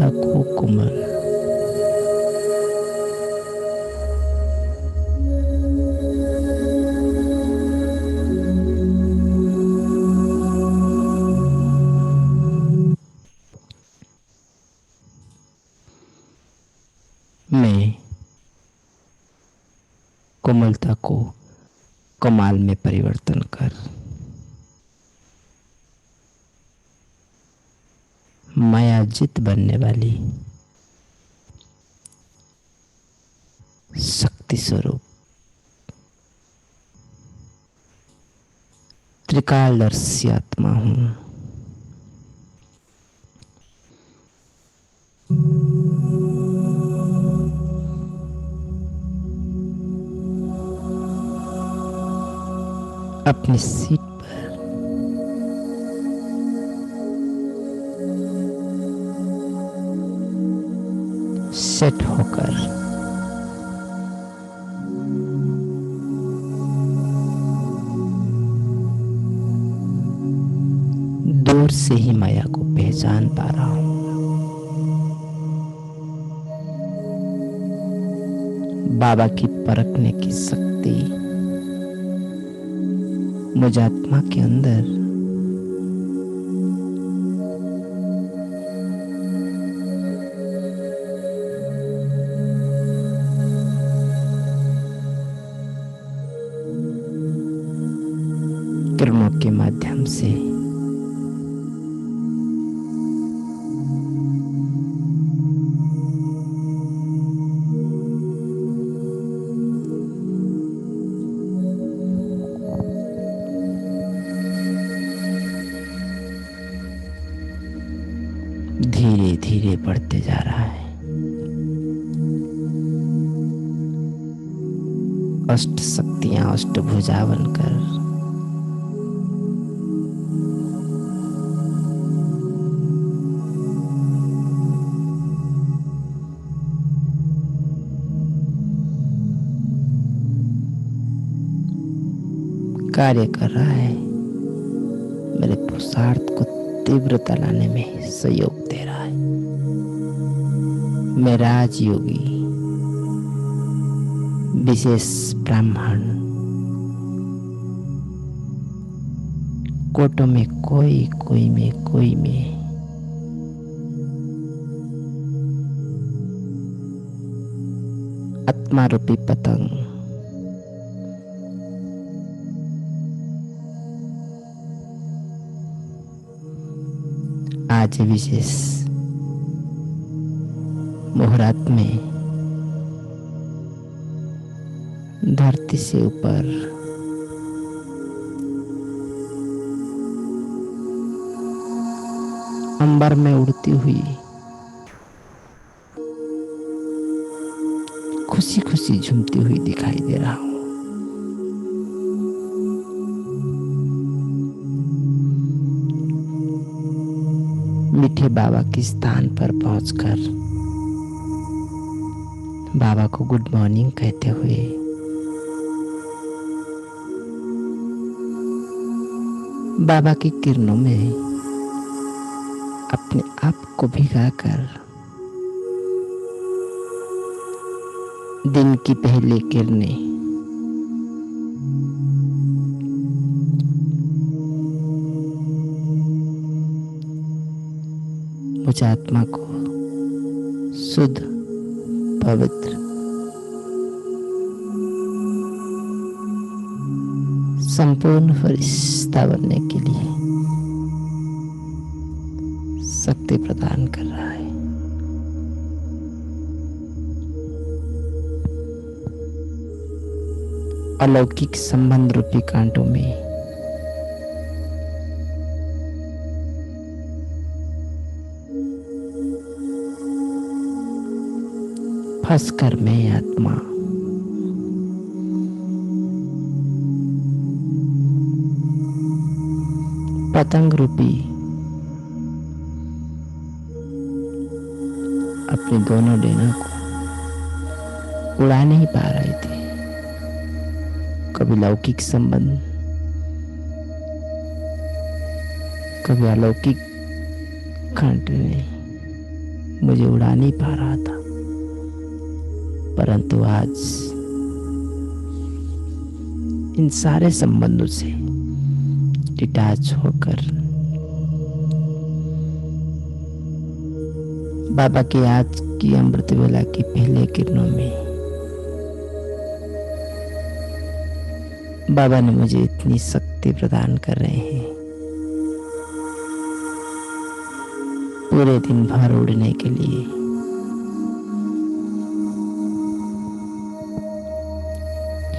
कोमलता को कोमल। मैं कोमलता को कमाल में परिवर्तन कर मायाजित बनने वाली शक्ति स्वरूप त्रिकालदर्शी आत्मा हूं। अपनी सीट पर सेट होकर दूर से ही माया को पहचान पा रहा हूं। बाबा की परखने की शक्ति मुझ आत्मा के अंदर किरणों के माध्यम से धीरे धीरे बढ़ते जा रहा है। अष्ट शक्तियां अष्टभुजा बनकर कार्य कर रहा है। मेरे पुरुषार्थ को तीव्रता लाने में सहयोग दे रहा है। मैं राजयोगी विशेष ब्राह्मण कोटों में कोई में आत्मा रूपी पतंग आज विशेष मुहूर्त में धरती से ऊपर अंबर में उड़ती हुई खुशी खुशी झूमती हुई दिखाई दे रहा हूं। मीठे बाबा के स्थान पर पहुंचकर बाबा को गुड मॉर्निंग कहते हुए बाबा की किरणों में अपने आप को भिगाकर दिन की पहली किरणें मुझ आत्मा को शुद्ध पवित्र संपूर्ण फरिश्ता बनने के लिए शक्ति प्रदान कर रहा है। अलौकिक संबंध रूपी कांटों में फंसकर मैं आत्मा पतंग रूपी अपने दोनों डेनों को उड़ा नहीं पा रहे थे। कभी लौकिक संबंध, कभी अलौकिक कांटे ने मुझे उड़ा नहीं पा रहा था, परंतु आज इन सारे संबंधों से डिटैच होकर बाबा की आज की अमृत वेला की पहले किरणों में बाबा ने मुझे इतनी शक्ति प्रदान कर रहे हैं पूरे दिन भर उड़ने के लिए।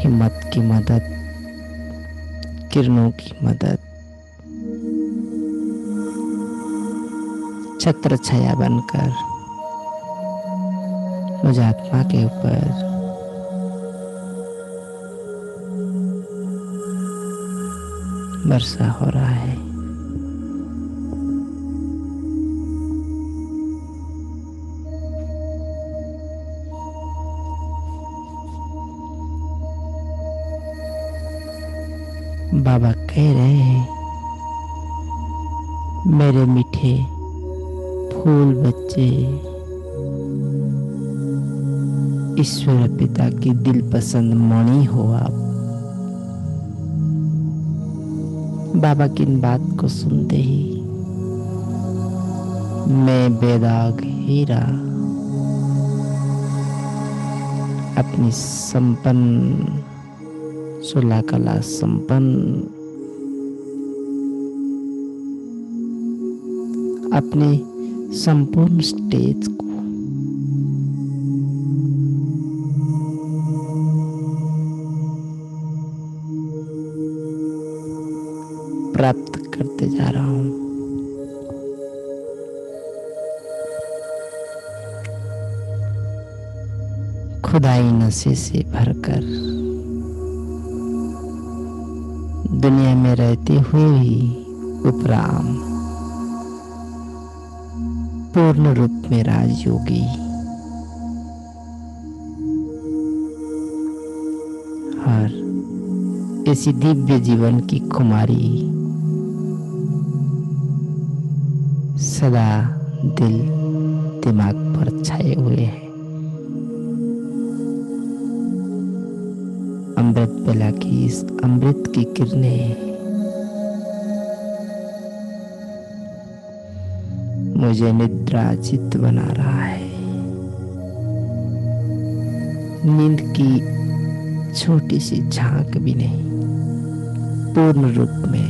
हिम्मत की मदद, किरणों की मदद, छत्र छाया बनकर मुझ आत्मा के ऊपर वर्षा हो रहा है। बाबा कह रहे हैं, मेरे मीठे फूल बच्चे, ईश्वर पिता की दिल पसंद मणि हो आप। बाबा की इन बात को सुनते ही मैं बेदाग हीरा अपनी संपन्न 16 कला संपन्न अपने संपूर्ण स्टेज को प्राप्त करते जा रहा हूं। खुदाई नशे से भरकर दुनिया में रहते हुए ही उपराम पूर्ण रूप में राजयोगी और ऐसी दिव्य जीवन की कुमारी सदा दिल दिमाग पर छाए हुए हैं। अमृत बेला की इस अमृत की किरणें मुझे निद्राजित बना रहा है। नींद की छोटी सी झांक भी नहीं, पूर्ण रूप में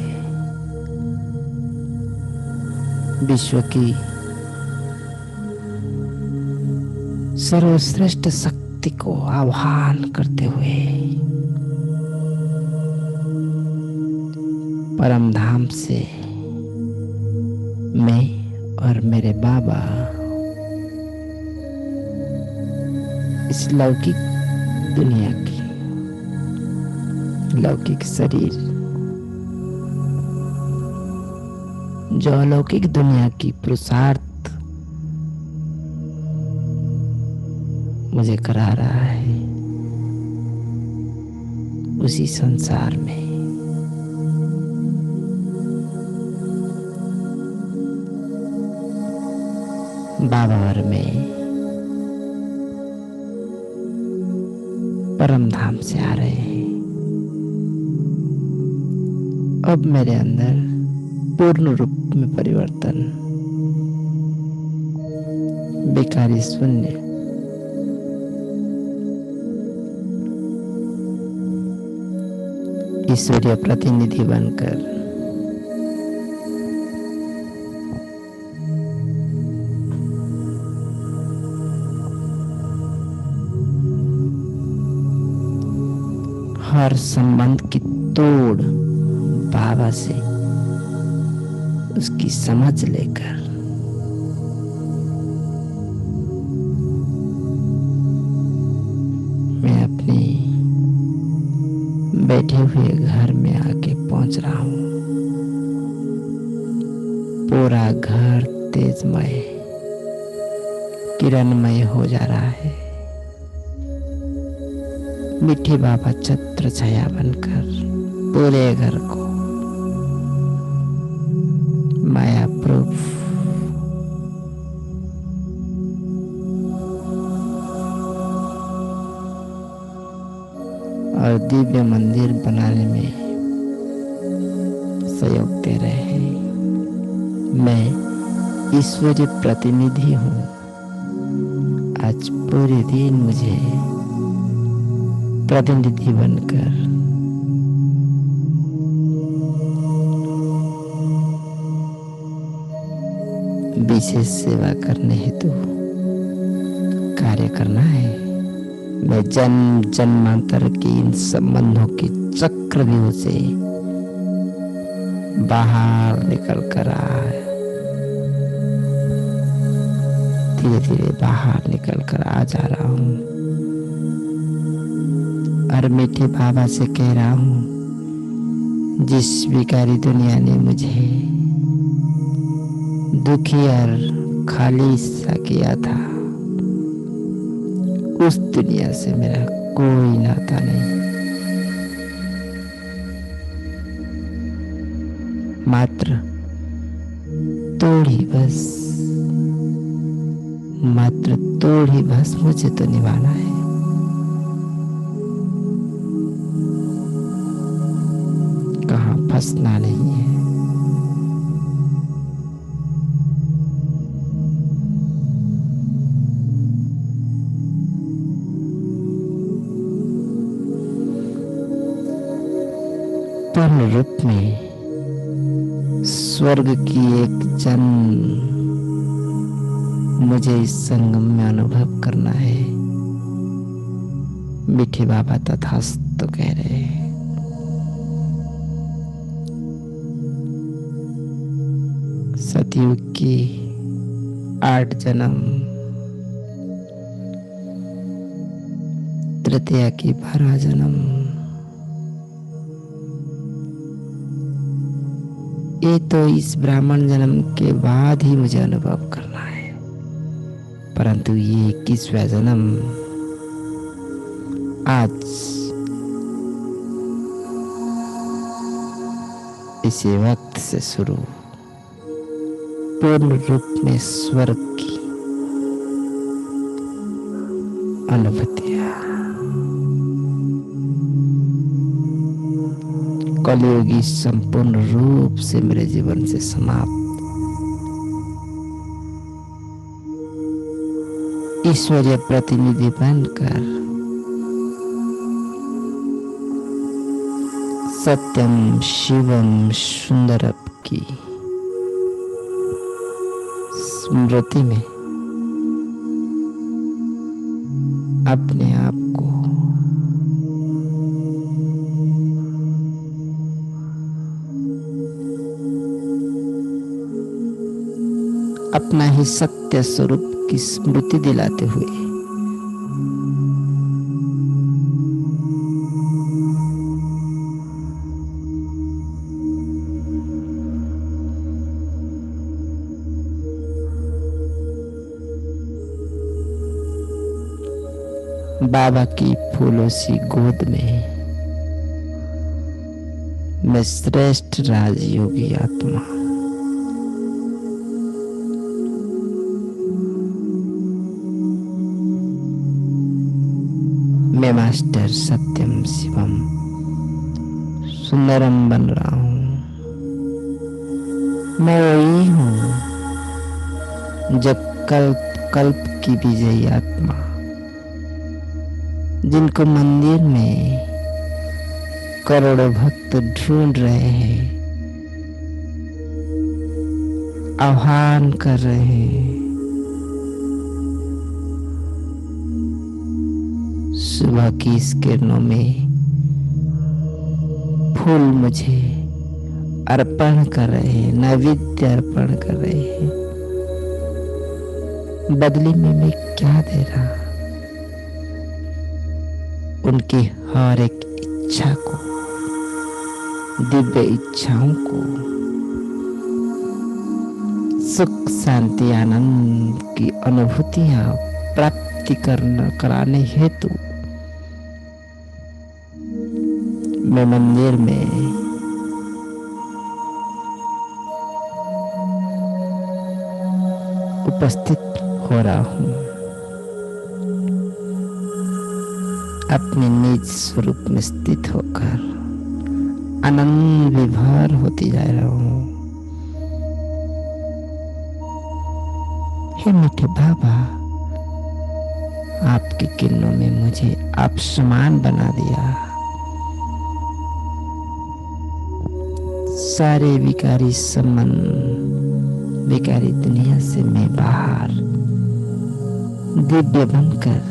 विश्व की सर्वश्रेष्ठ शक्ति को आह्वान करते हुए परम धाम से मैं और मेरे बाबा इस लौकिक दुनिया की लौकिक शरीर जो अलौकिक दुनिया की पुरुषार्थ मुझे करा रहा है, उसी संसार में बाबा और मैं परम धाम से आ रहे हैं। अब मेरे अंदर पूर्ण रूप में परिवर्तन, बेकारी शून्य, ईश्वरीय प्रतिनिधि बनकर हर संबंध की तोड़ बाबा से उसकी समझ लेकर मैं अपने बैठे हुए घर में आके पहुंच रहा हूं। पूरा घर तेजमय किरणमय हो जा रहा है। मीठे बाबा छत्र छाया बनकर पूरे घर को माया प्रूफ और दिव्य मंदिर बनाने में सहयोग दे रहे हैं। मैं ईश्वरीय प्रतिनिधि हूँ। आज पूरे दिन मुझे प्रतिनिधि बनकर विशेष सेवा करने हेतु कार्य करना है। मैं जन्म जन्मांतर के इन संबंधों के चक्रव्यूह से बाहर निकल कर धीरे धीरे बाहर निकल कर आ जा रहा हूँ और मीठे बाबा से कह रहा हूँ, जिस विकारी दुनिया ने मुझे दुखी और खाली सा किया था, उस दुनिया से मेरा कोई नाता नहीं। मात्र तोड़ ही बस मुझे तो निभाना है। कहाँ फंसना नहीं है। पूर्ण रूप में स्वर्ग की एक जन्म मुझे इस संगम में अनुभव करना है। मीठे बाबा तथास्तु कह रहे हैं। सतयुग की 8 जन्म, तृतीया की 12 जन्म, ये तो इस ब्राह्मण जन्म के बाद ही मुझे अनुभव करना है। परंतु ये 21वां जन्म आज इसी वक्त से शुरू पूर्ण रूप में स्वर्ग की अनुभूतियां, कलयुगी संपूर्ण रूप से मेरे जीवन से समाप्त। ईश्वरीय प्रतिनिधि बनकर सत्यम शिवम सुंदरम की स्मृति में अपने आप को अपना ही सत्य स्वरूप की स्मृति दिलाते हुए बाबा की फूलों सी गोद में मैं श्रेष्ठ राजयोगी आत्मा मैं मास्टर सत्यम शिवम सुंदरम बन रहा हूं। मैं वही हूं जो कल्प कल्प की विजयी आत्मा, जिनको मंदिर में करोड़ों भक्त ढूंढ रहे हैं, आह्वान कर रहे हैं। सुबह की इस किरणों में फूल मुझे अर्पण कर रहे हैं, नैवेद्य अर्पण कर रहे हैं। बदले में मैं क्या दे रहा? उनकी हर एक इच्छा को, दिव्य इच्छाओं को, सुख शांति आनंद की अनुभूतियां प्राप्ति कराने हेतु मैं मंदिर में उपस्थित हो रहा हूं। अपने निज स्वरूप में स्थित होकर आनंद विभोर होती जा रहा हूं। हे मीठे बाबा, आपकी किरणों में मुझे आप समान बना दिया। सारे विकारी संबंध, विकारी दुनिया से मैं बाहर दिव्य बनकर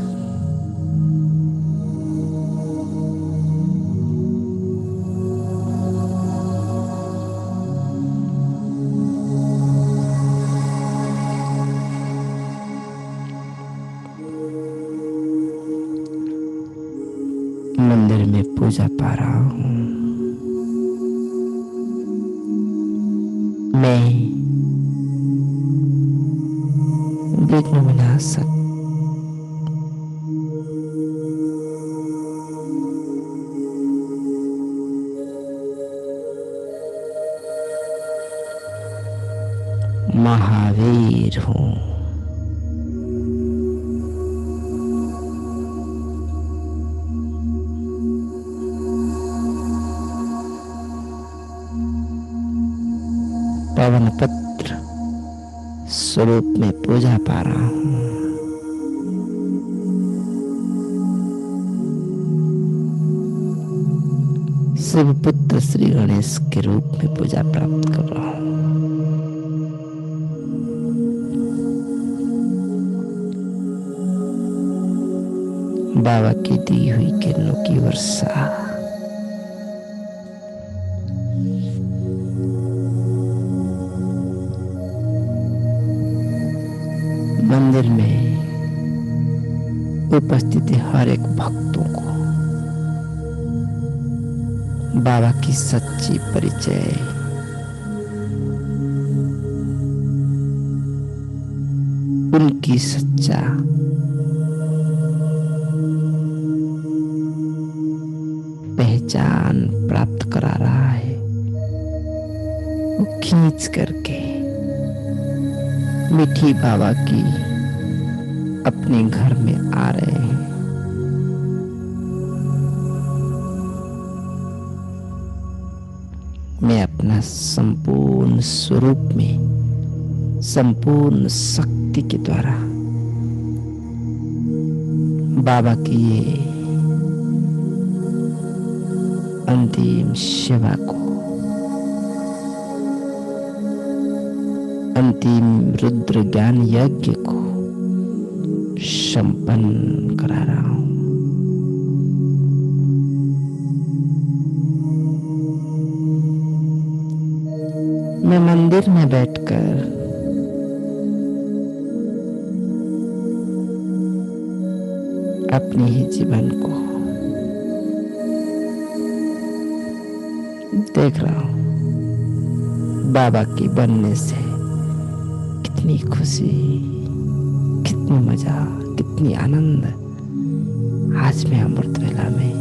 मंदिर में पूजा पा रहा हूं। मैं विघ्न विनाशक महावीर हूं। पवन पुत्र स्वरूप में पूजा पा रहा हूं। शिवपुत्र श्री गणेश के रूप में पूजा प्राप्त कर रहा हूं। बाबा की दी हुई किरणों की वर्षा मंदिर में उपस्थित हर एक भक्तों को बाबा की सच्ची परिचय, उनकी सच्चा पहचान प्राप्त करा रहा है। वो खींच करके मीठी बाबा की अपने घर में आ रहे हैं। मैं अपना संपूर्ण स्वरूप में संपूर्ण शक्ति के द्वारा बाबा की ये अंतिम सेवा को, अंतिम रुद्र ज्ञान यज्ञ को संपन्न करा रहा हूं। मैं मंदिर में बैठकर अपने ही जीवन को देख रहा हूं। बाबा की बनने से कितनी खुशी, कितनी मजा, कितनी आनंद आज मैं अमृत वेला में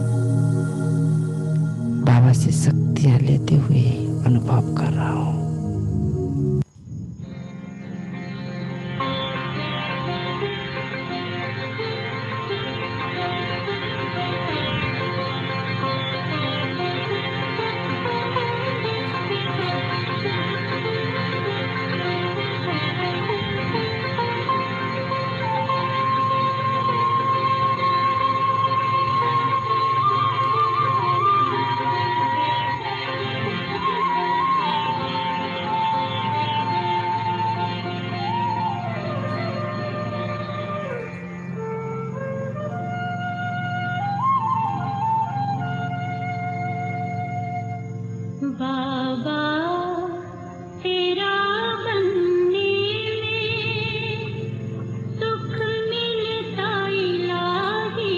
बाबा से शक्तियां लेते हुए अनुभव कर रहा हूं। बाबा तेरा बनने में सुख मिलता इलाही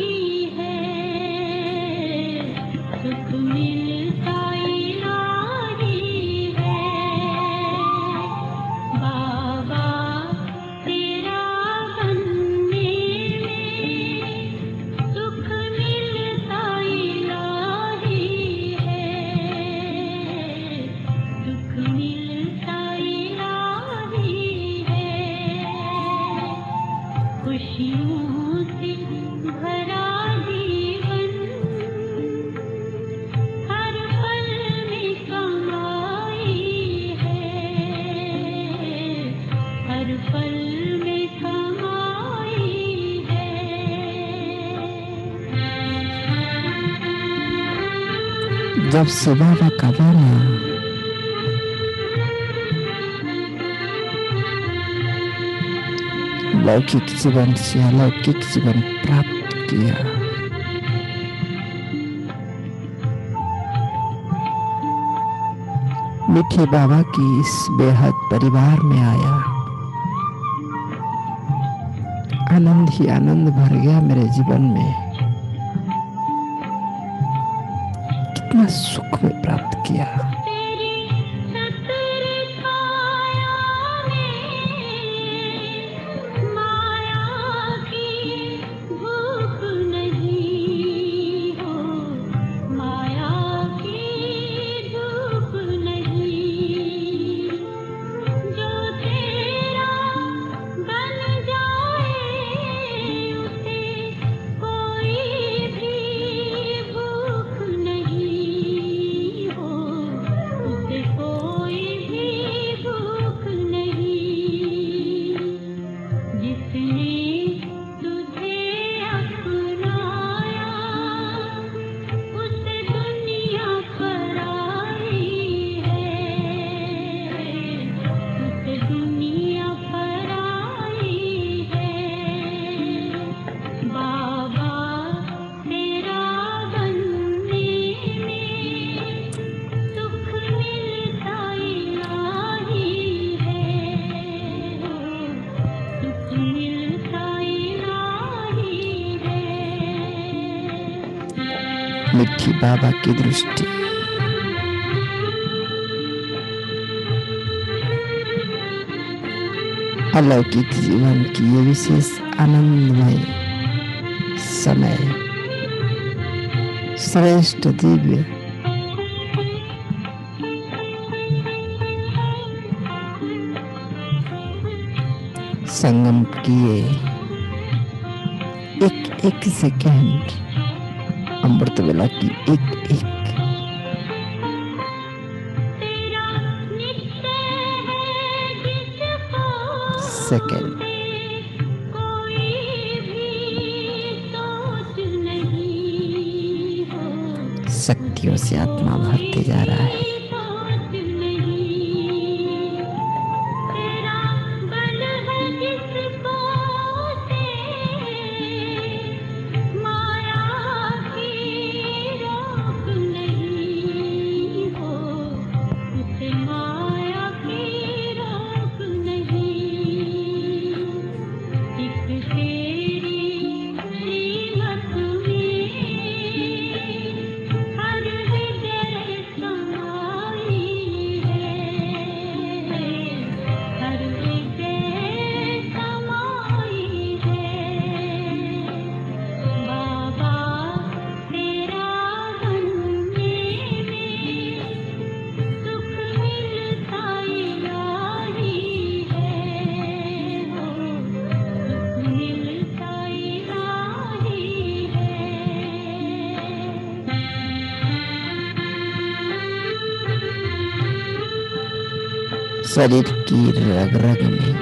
है, सुख मिलता इलाही है। बाबा तेरा बनने में सुख मिलता इलाही है, सुख मिलता इलाही है। खुशियों से भरा जीवन जब से बाबा का बना लौकिक जीवन से अलौकिक जीवन प्राप्त किया। मीठे बाबा की इस बेहद परिवार में आया, आनंद ही आनंद भर गया मेरे जीवन में। कितना सुख में प्राप्त किया। मिठी बाबा की दृष्टि अलौकिक जीवन की ये विशेष आनंदमय समय, श्रेष्ठ दिव्य संगम किए एक एक सेकंड, अमृत वेला की एक एक सेकंड शक्तियों से आत्मा भरते जा रहा है। शरीर की रग रग में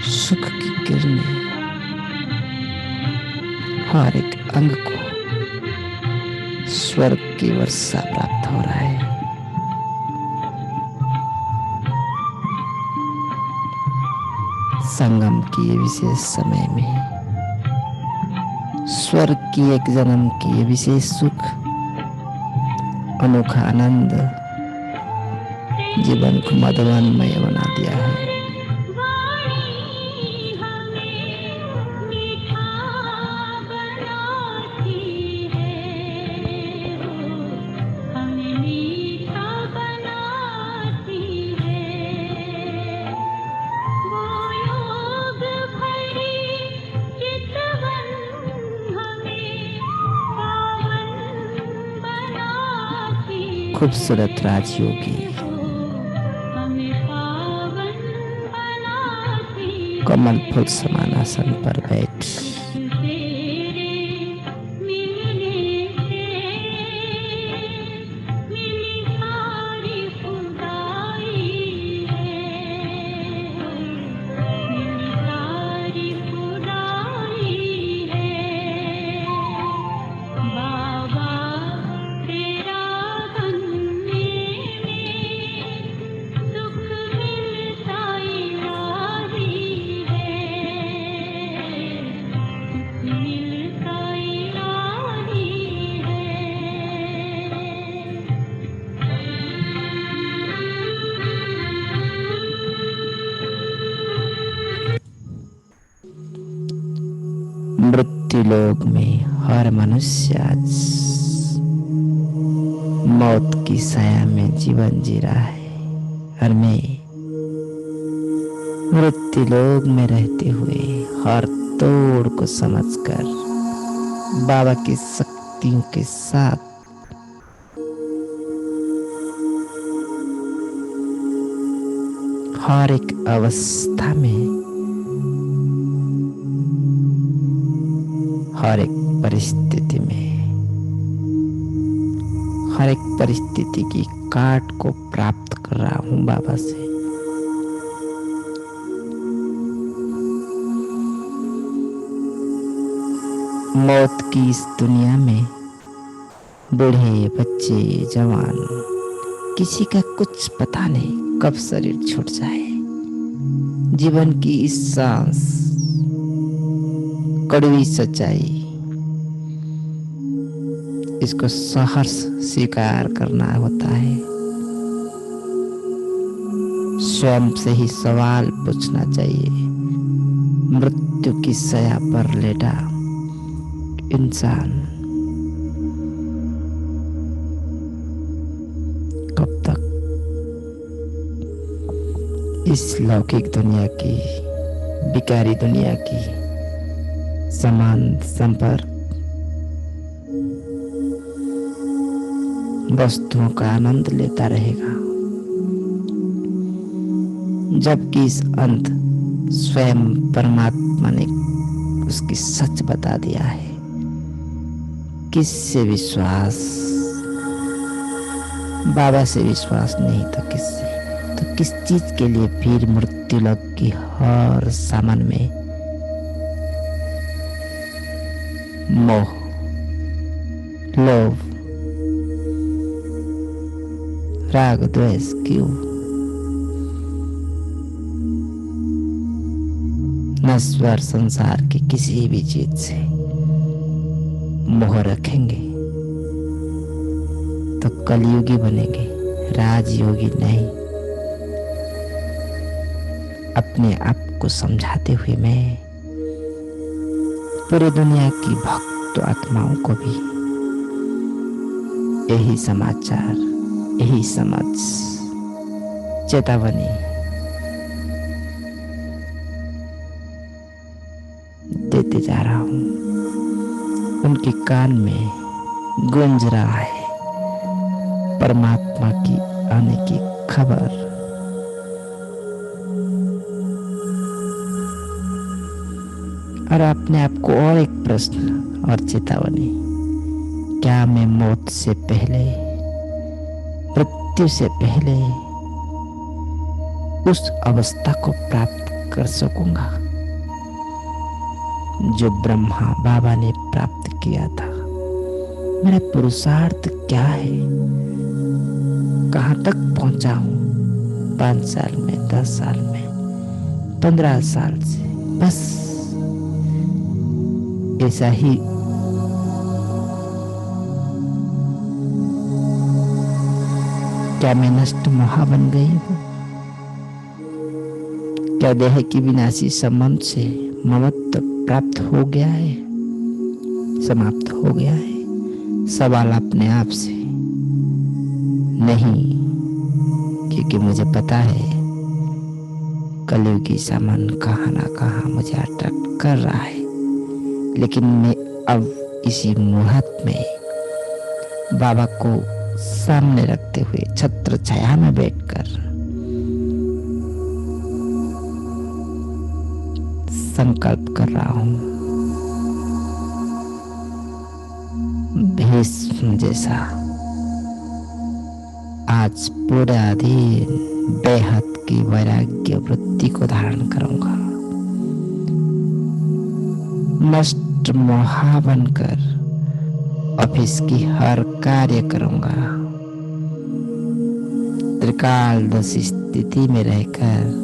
सुख की किरणें हर एक अंग को स्वर्ग की वर्षा प्राप्त हो रहा है। संगम की ये विशेष समय में स्वर्ग की एक जन्म की ये विशेष सुख, अनोखा आनंद जीवन को मधुवनमय बना दिया है। खूबसूरत राजयोगी कमल फूल समान आसन पर बैठ मृत्यु लोक में हर मनुष्य आज मौत की छाया में जीवन जी रहा है, और मैं मृत्यु लोक में रहते हुए हर तोड़ को समझकर बाबा की शक्तियों के साथ हर एक अवस्था में, हर एक परिस्थिति में, हर एक परिस्थिति की काट को प्राप्त कर रहा हूं बाबा से। मौत की इस दुनिया में बूढ़े बच्चे जवान किसी का कुछ पता नहीं कब शरीर छूट जाए। जीवन की इस सांस कड़वी सच्चाई, इसको सहर्ष स्वीकार करना होता है। स्वयं से ही सवाल पूछना चाहिए, मृत्यु की शैया पर लेटा इंसान कब तक इस लौकिक दुनिया की, बिकारी दुनिया की समान संपर्क वस्तुओं का आनंद लेता रहेगा, जबकि इस अंत स्वयं परमात्मा ने उसकी सच बता दिया है। किससे विश्वास? बाबा से विश्वास नहीं तो किससे? तो किस चीज के लिए फिर मृत्यु लोक की हर सामान में मोह, लोभ, राग, द्वेष क्यों? नश्वर संसार की किसी भी चीज से मोह रखेंगे तो कलयुगी बनेंगे, राजयोगी नहीं। अपने आप को समझाते हुए मैं पूरी दुनिया की भक्त आत्माओं को भी यही समाचार, यही समझ, चेतावनी देते जा रहा हूं। उनके कान में गूंज रहा है परमात्मा की आने की खबर। और अपने आप को और एक प्रश्न और चेतावनी, क्या मैं मौत से पहले, मृत्यु से पहले उस अवस्था को प्राप्त कर सकूंगा जो ब्रह्मा बाबा ने प्राप्त किया था? मेरा पुरुषार्थ क्या है? कहां तक पहुंचा हूं? 5 साल में, 10 साल में, 15 साल से? बस ऐसा ही क्या मैं नष्ट मोहा बन गई हूं? क्या देह की विनाशी संबंध से ममत्व प्राप्त हो गया है, समाप्त हो गया है? सवाल अपने आप से नहीं, क्योंकि मुझे पता है कलयुगी सामान कहाँ ना कहाँ मुझे अट्रैक्ट कर रहा है। लेकिन मैं अब इसी मुहूर्त में बाबा को सामने रखते हुए छत्र छाया में बैठकर संकल्प कर रहा हूं, भीष्म जैसा आज पूरा दिन बेहद की वैराग्य वृत्ति को धारण करूंगा। नष्ट मोहा बनकर ऑफिस की हर कार्य करूंगा। त्रिकालदर्शी स्थिति में रहकर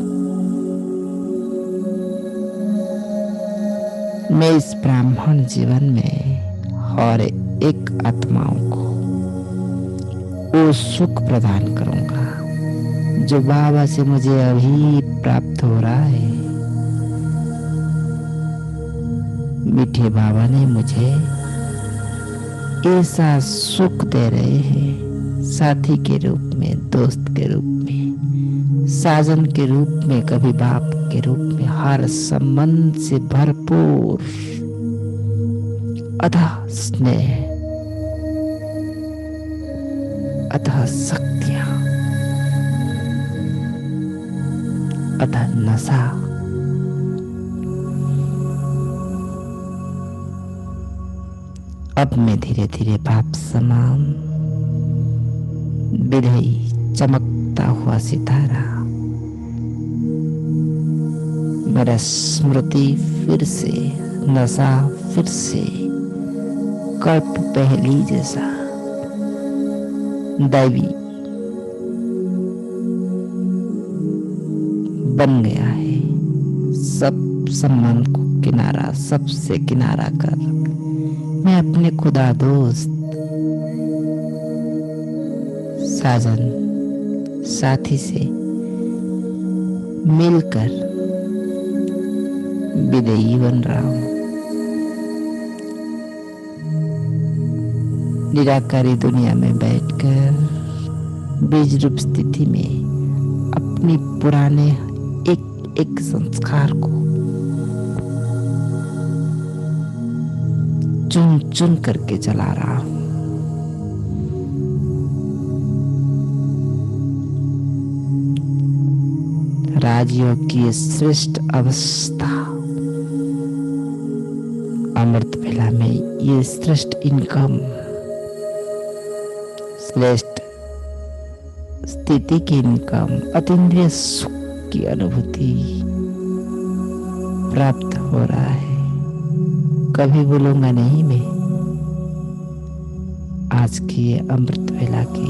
मैं इस ब्राह्मण जीवन में हर एक आत्माओं को वो सुख प्रदान करूंगा जो बाबा से मुझे अभी प्राप्त हो रहा है। मीठे बाबा ने मुझे ऐसा सुख दे रहे हैं, साथी के रूप में, दोस्त के रूप में, साजन के रूप में, कभी बाप के रूप में, हर संबंध से भरपूर अथाह स्नेह, अथाह शक्तियां, अथाह नशा। अब मैं धीरे धीरे बाप समान विधेयी चमकता हुआ सितारा, मेरा स्मृति फिर से, नशा फिर से, कल्प पहली जैसा दैवी बन गया है। सब संबंध को किनारा, सबसे किनारा कर मैं अपने खुदा दोस्त, साजन, साथी से मिलकर विदेही बन रहा हूं। निराकारी दुनिया में बैठकर बीज रूप स्थिति में अपनी पुराने एक एक संस्कार को चुन चुन करके चला रहा हूं। राजयोग की श्रेष्ठ अवस्था अमृत वेला में, ये श्रेष्ठ इनकम, श्रेष्ठ स्थिति की इनकम, अतीन्द्रिय सुख की अनुभूति प्राप्त हो रहा है। कभी भूलूंगा नहीं मैं आज की ये अमृत वेला की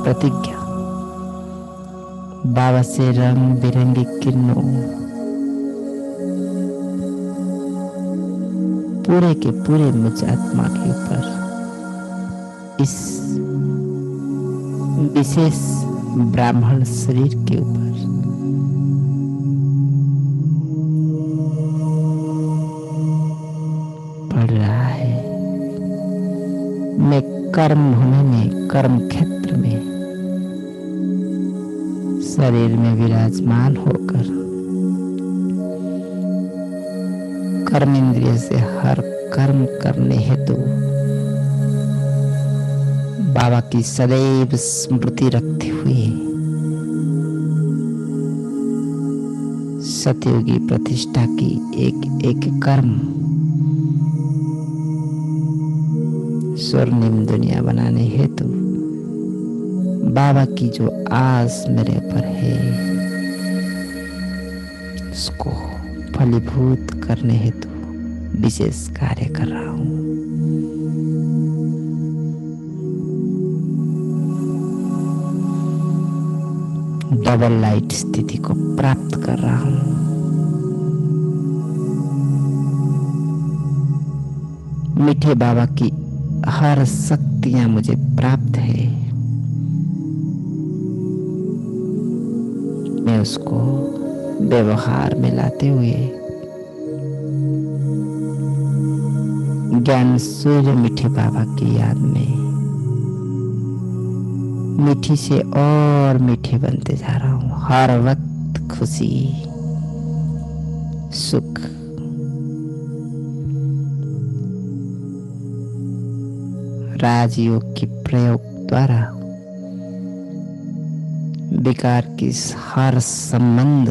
प्रतिज्ञा। बाबा से रंग बिरंगी किरणों पूरे के पूरे मुझ आत्मा के ऊपर, इस विशेष ब्राह्मण शरीर के ऊपर पड़ रहा है। मैं कर्म भूमि में, कर्म क्षेत्र में, शरीर में विराजमान होकर कर्म इंद्रिय से हर कर्म करने हेतु बाबा की सदैव स्मृति रखते हुए सतयुगी प्रतिष्ठा की एक एक कर्म स्वर्णिम दुनिया बनाने हेतु बाबा की जो आस मेरे पर है उसको फलीभूत करने हेतु विशेष कार्य कर रहा हूं। डबल लाइट स्थिति को प्राप्त कर रहा हूं। मीठे बाबा की हर शक्तियां मुझे प्राप्त है। मैं उसको व्यवहार में लाते हुए ज्ञान सूर्य मीठे बाबा की याद में मीठी से और मीठे बनते जा रहा हूं। हर वक्त खुशी, सुख, राजयोग की प्रयोग द्वारा विकार की हर संबंध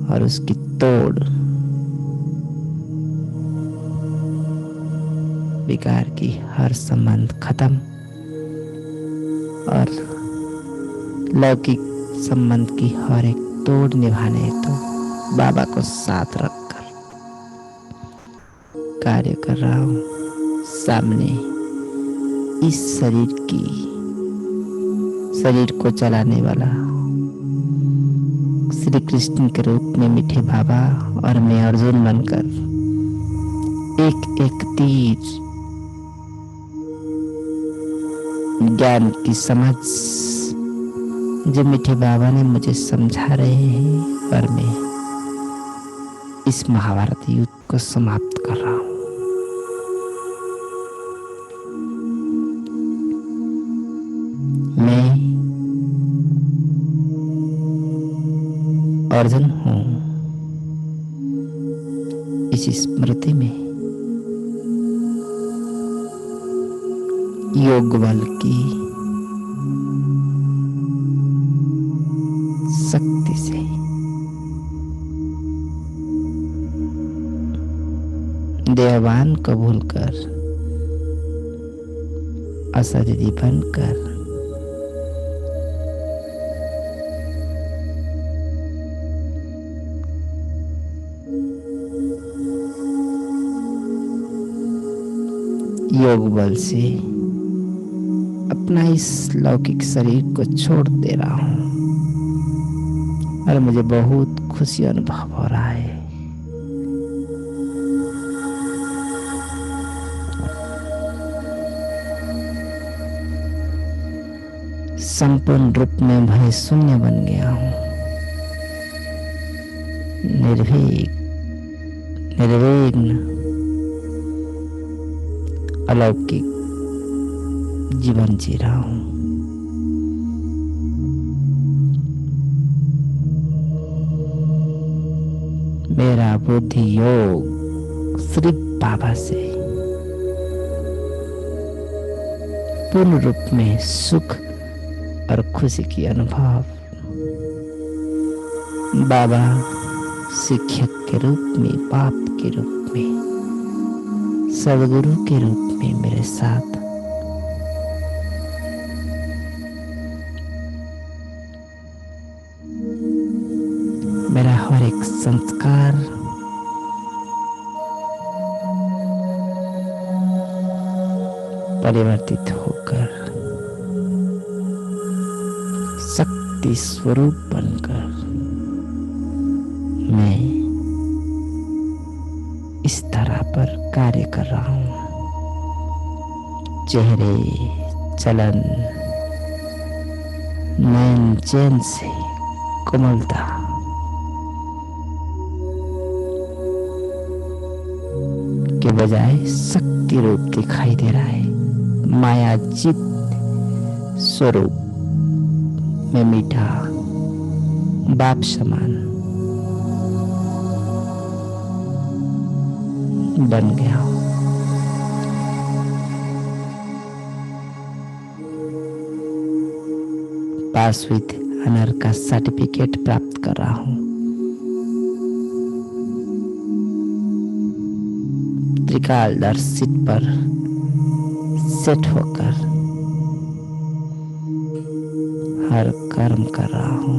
और उसकी तोड़, विकार की हर संबंध खत्म और लौकिक संबंध की हर एक तोड़ निभाने तो बाबा को साथ रखकर कार्य कर रहा हूं। सामने इस शरीर को चलाने वाला श्री कृष्ण के रूप में मीठे बाबा और मैं अर्जुन बनकर एक एक तीर ज्ञान की समझ जो मीठे बाबा ने मुझे समझा रहे हैं, पर मैं इस महाभारत युद्ध को समाप्त कर रहा हूं। मैं अर्जुन हूं। इस स्मृति में योग बल की शक्ति से देहवान को भूलकर अशरीरी बनकर योग बल से अपना इस लौकिक शरीर को छोड़ दे रहा हूं और मुझे बहुत खुशी अनुभव हो रहा है। संपूर्ण रूप में भय शून्य बन गया हूं। निर्भीक, निर्विघ्न, अलौकिक जीवन जी रहा हूं। मेरा बुद्धि योग सिर्फ बाबा से पूर्ण रूप में सुख और खुशी की अनुभव। बाबा शिक्षक के रूप में, बाप के रूप में, सदगुरु के रूप में मेरे साथ मेरा हर एक संस्कार परिवर्तित होकर शक्ति स्वरूप बनकर मैं इस तरह पर कार्य कर रहा हूं। चेहरे, चलन, नयन चैन से कोमलता, के बजाय शक्ति रूप दिखाई दे रहा है। मायाजित स्वरूप में मीठा बाप समान बन गया हूं। पास विद ऑनर का सर्टिफिकेट प्राप्त कर रहा हूं। त्रिकालदर्शी सीट पर सेट होकर हर कर्म कर रहा हूं।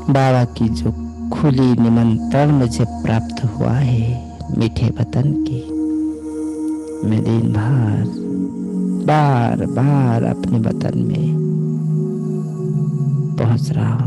बाबा की जो खुली निमंत्रण मुझे प्राप्त हुआ है मीठे वतन की, मैं दिन भर बार बार अपने वतन में पहुंच रहा हूं।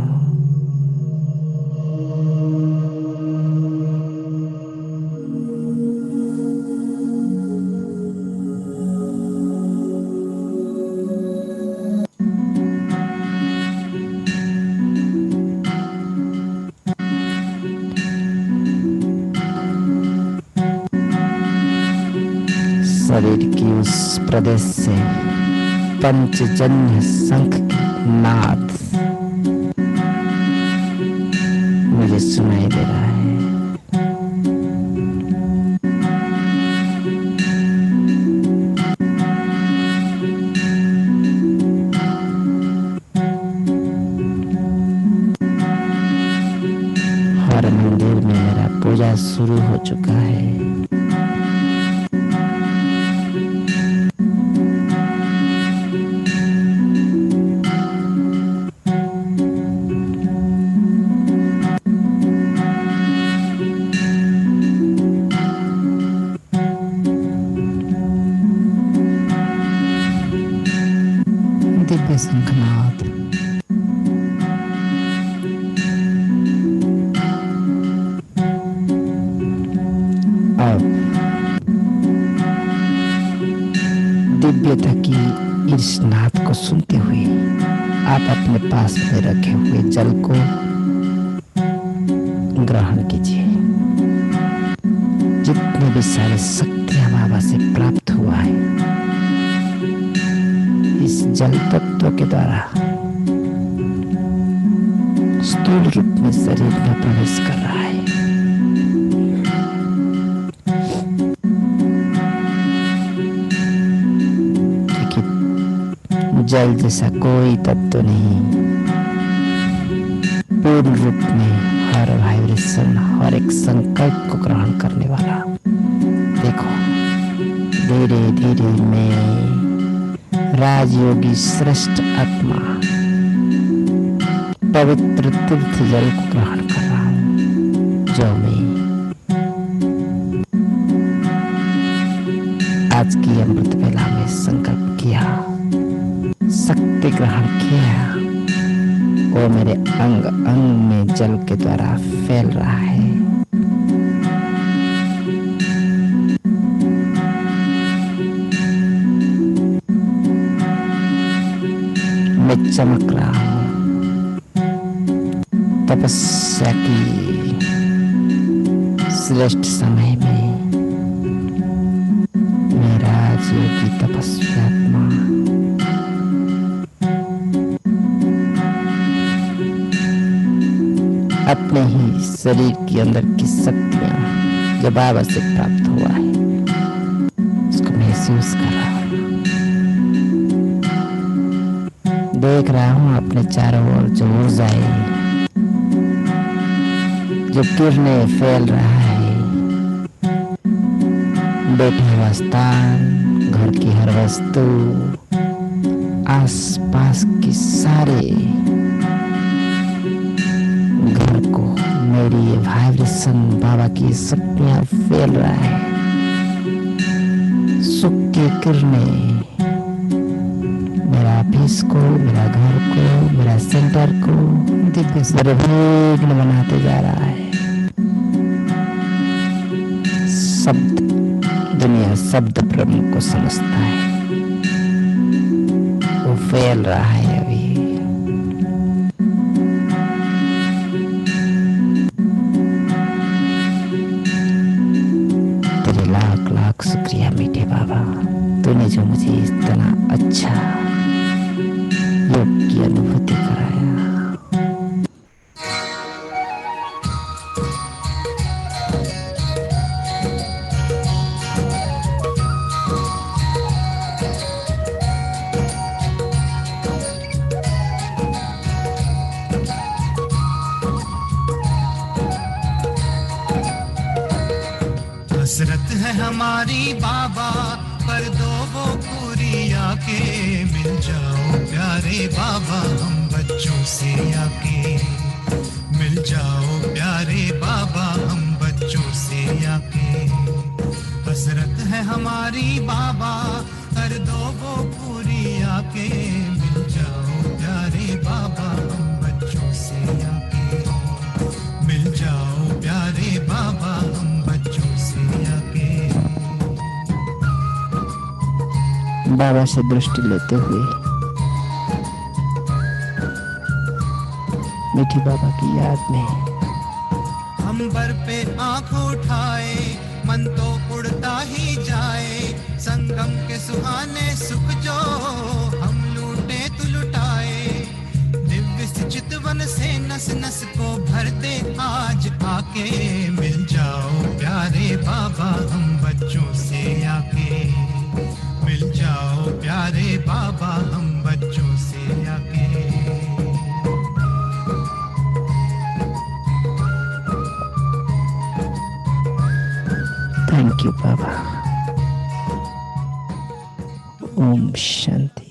शरीर की उस प्रदेश से पंचजन्य शंख की नाद मुझे सुनाई दे रहा है। हर मंदिर में मेरा पूजा शुरू हो चुका है। दिव्य शंखनाद ये था कि इस नाद को सुनते हुए आप अपने पास में रखे हुए जल को ग्रहण कीजिए। जितने भी सारे शक्तियां बाबा से प्राप्त हुआ है, इस जल तत्व के द्वारा स्थूल रूप में शरीर में प्रवेश कर रहा है। जल जैसा कोई तत्व नहीं, पूर्ण रूप में हर वाइब्रेशन, हर एक संकल्प को ग्रहण करने वाला। देखो, धीरे धीरे मैं राजयोगी श्रेष्ठ आत्मा पवित्र तीर्थ जल को ग्रहण कर रहा हूं, जो मैं आज की अमृत वेला में संकल्प किया, शक्ति ग्रहण किया, वो मेरे अंग अंग में जल के द्वारा फैल रहा है। मैं चमक रहा हूं। तपस्या की श्रेष्ठ समय में मैं राजयोगी तपस्वी आत्मा अपने ही शरीर के अंदर की शक्तियां जो बाबा से प्राप्त हुआ है, उसको महसूस कर रहा हूं। देख रहा हूं अपने चारों ओर जो ऊर्जा है, जो किरणें फैल रहा है, बैठे हुआ स्थान, घर की हर वस्तु, आसपास की सारे घर को मेरी ये वाइब्रेशन, बाबा की शक्तियां फैल रहा है। सुख की किरणें मेरा ऑफिस को, मेरा घर को, मेरा सेंटर को दिव्य निर्विघ्न बनाते जा रहा है। शब्द दुनिया शब्द ब्रह्म को समझता है, वो फैल रहा है अभी। तेरे लाख लाख शुक्रिया मीठे बाबा, तूने जो मुझे इतना अच्छा योग की अनुभूति कराया। हसरत है हमारी बाबा, कर दो वो पूरी आके। मिल जाओ प्यारे बाबा हम बच्चों से आके। मिल जाओ प्यारे बाबा हम बच्चों से आके। हसरत है हमारी बाबा, कर दो वो पूरी आके। मिल जाओ प्यारे बाबा हम बच्चों से आके। मिल जाओ प्यारे बाबा हम बच्चों से आके। बाबा से दृष्टि लेते हुए मीठी बाबा की याद में अंबर पे आंख उठाए, मन तो उड़ता ही जाए। संगम के सुहाने सुख जो हम लूटे तू लुटाए। दिव्य चितवन से नस नस को भर दे आज आके। मिल जाओ प्यारे बाबा हम बच्चों से आके। मिल जाओ प्यारे बाबा हम बच्चों से आके। थैंक यू बाबा। ओम शांति।